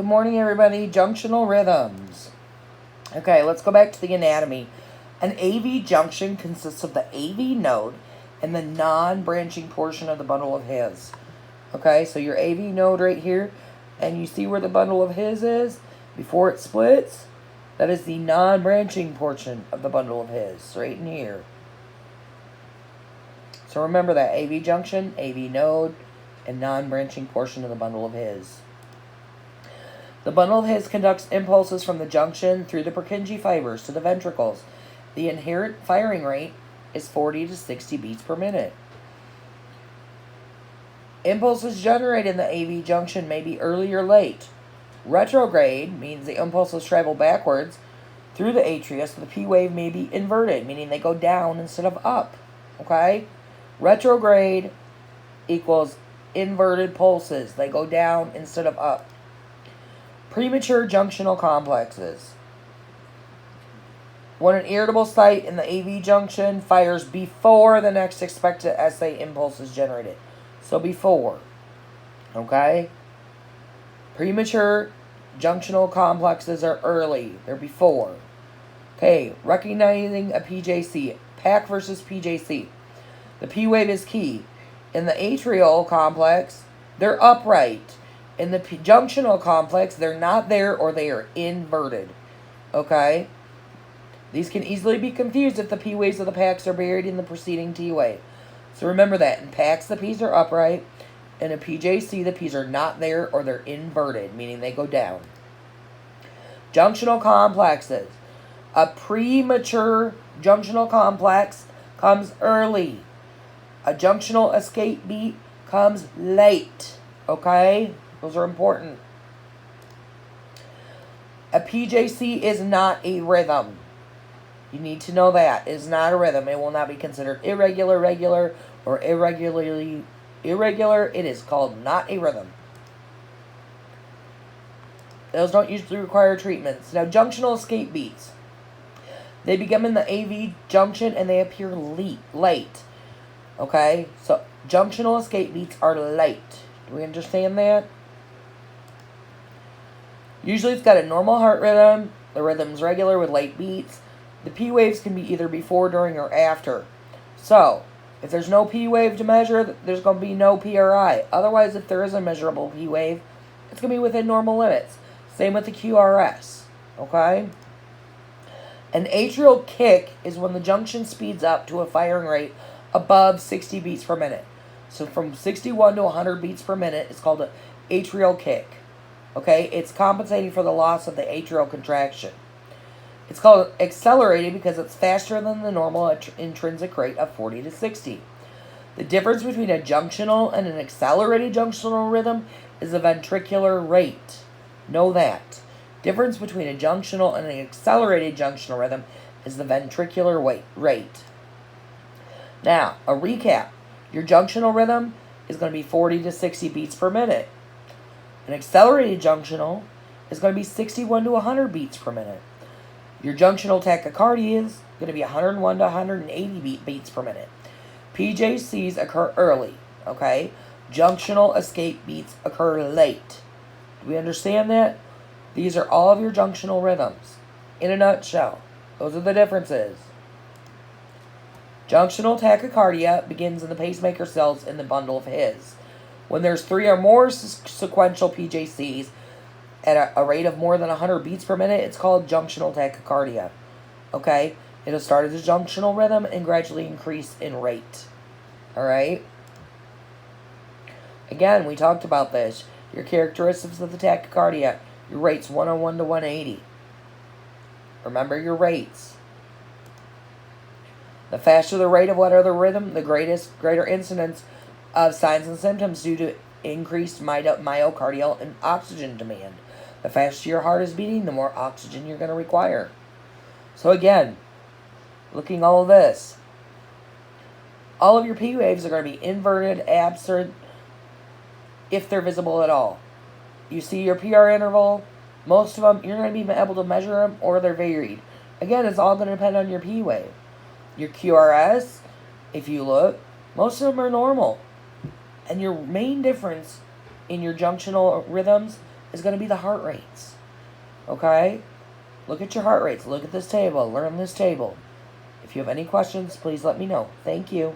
Good morning, everybody. Junctional rhythms. Okay, let's go back to the anatomy. An AV junction consists of the AV node and the non-branching portion of the bundle of His. Okay, so your AV node right here, and you see where the bundle of His is before it splits? That is the non-branching portion of the bundle of His, right in here. So remember that AV junction, AV node, and non-branching portion of the bundle of His. The bundle of His conducts impulses from the junction through the Purkinje fibers to the ventricles. The inherent firing rate is 40 to 60 beats per minute. Impulses generated in the AV junction may be early or late. Retrograde means the impulses travel backwards through the atria, so the P wave may be inverted, meaning they go down instead of up. Okay? Retrograde equals inverted pulses. They go down instead of up. Premature junctional complexes. When an irritable site in the AV junction fires before the next expected SA impulse is generated. So before. Okay? Premature junctional complexes are early. They're before. Okay, recognizing a PJC. PAC versus PJC. The P wave is key. In the atrial complex, they're upright. In the junctional complex, they're not there or they are inverted. Okay? These can easily be confused if the P waves of the PACs are buried in the preceding T wave. So remember that. In PACs, the P's are upright. In a PJC, the P's are not there or they're inverted, meaning they go down. Junctional complexes. A premature junctional complex comes early. A junctional escape beat comes late. Okay? Those are important. A PJC is not a rhythm. You need to know that. It is not a rhythm. It will not be considered irregular, regular, or irregularly irregular. It is called not a rhythm. Those don't usually require treatments. Now, junctional escape beats. They begin in the AV junction and they appear late. Okay? So, junctional escape beats are late. Do we understand that? Usually it's got a normal heart rhythm. The rhythm's regular with late beats. The P waves can be either before, during, or after. So, if there's no P wave to measure, there's going to be no PRI. Otherwise, if there is a measurable P wave, it's going to be within normal limits. Same with the QRS. Okay? An atrial kick is when the junction speeds up to a firing rate above 60 beats per minute. So from 61 to 100 beats per minute, it's called an atrial kick. Okay? It's compensating for the loss of the atrial contraction. It's called accelerated because it's faster than the normal intrinsic rate of 40 to 60. The difference between a junctional and an accelerated junctional rhythm is the ventricular rate. Know that. Difference between a junctional and an accelerated junctional rhythm is the ventricular rate. Now, a recap. Your junctional rhythm is going to be 40 to 60 beats per minute. An accelerated junctional is going to be 61 to 100 beats per minute. Your junctional tachycardia is going to be 101 to 180 beats per minute. PJCs occur early, okay? Junctional escape beats occur late. Do we understand that? These are all of your junctional rhythms. In a nutshell, those are the differences. Junctional tachycardia begins in the pacemaker cells in the bundle of His. When there's 3 or more sequential PJCs at a rate of more than 100 beats per minute, it's called junctional tachycardia. Okay? It'll start as a junctional rhythm and gradually increase in rate. Alright? Again, we talked about this. Your characteristics of the tachycardia. Your rate's 101 to 180. Remember your rates. The faster the rate of whatever rhythm, the greater incidence of signs and symptoms due to increased myocardial and oxygen demand. The faster your heart is beating, the more oxygen you're going to require. So again, looking all of this, all of your P waves are going to be inverted, absent, if they're visible at all. You see your PR interval, most of them, you're going to be able to measure them, or they're varied. Again, it's all going to depend on your P wave. Your QRS, if you look, most of them are normal. And your main difference in your junctional rhythms is going to be the heart rates. Okay? Look at your heart rates. Look at this table. Learn this table. If you have any questions, please let me know. Thank you.